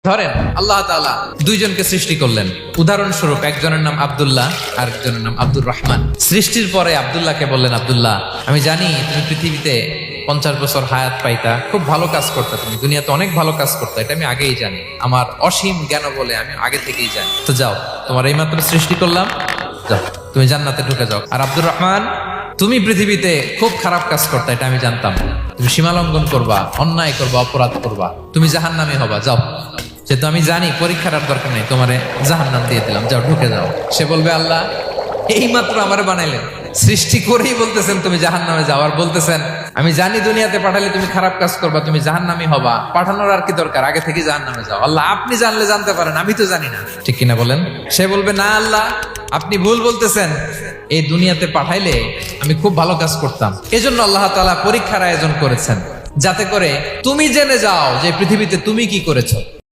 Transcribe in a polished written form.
ধরেন আল্লাহ তাআলা দুইজনকে সৃষ্টি করলেন। উদাহরণস্বরূপ একজনের নাম আব্দুল্লাহ আর একজনের নাম আব্দুর রহমান। সৃষ্টির পরে আব্দুল্লাহকে বললেন, আব্দুল্লাহ, আমি জানি তুমি পৃথিবীতে 50 বছর হায়াত পাইতা, খুব ভালো কাজ করতে, তুমি দুনিয়াতে অনেক ভালো কাজ করতে, এটা আমি আগেই জানি, আমার অসীম জ্ঞান বলে আমি আগে থেকেই জানি। তো যাও, তোমার এইমাত্র সৃষ্টি করলাম, যাও তুমি জান্নাতে ঢুকে যাও। আর আব্দুর রহমান, তুমি পৃথিবীতে খুব খারাপ কাজ করতে, এটা আমি জানতাম, তুমি সীমালঙ্ঘন করবা, অন্যায় করবা, অপরাধ করবা, তুমি জাহান্নামী হবা, যাও। যেহেতু আমি জানি পরীক্ষার আর দরকার নেই, তোমারে জাহান্নাম দিয়ে দিলাম, যাও ঢুকে যাও। সে বলবে, আল্লাহ এই মাত্র আমারে বানাইলেন, সৃষ্টি করেই বলতেছেন তুমি জাহান্নামে যাও, আর বলতেছেন আমি জানি দুনিয়াতে পাঠালে তুমি খারাপ কাজ করবা, তুমি জাহান্নামী হবা, পাঠানোর আর কি দরকার, আগে থেকে জাহান্নামে যাও। আল্লাহ আপনি জানলে জানতে পারেন, আমি তো জানি না, ঠিক কিনা বলেন? সে বলবে, না আল্লাহ আপনি ভুল বলতেছেন, এই দুনিয়াতে পাঠাইলে আমি খুব ভালো কাজ করতাম, এজন্য আল্লাহ তাআলা পরীক্ষার আয়োজন করেছেন, যাতে করে তুমি জেনে যাও যে পৃথিবীতে তুমি কি করেছো।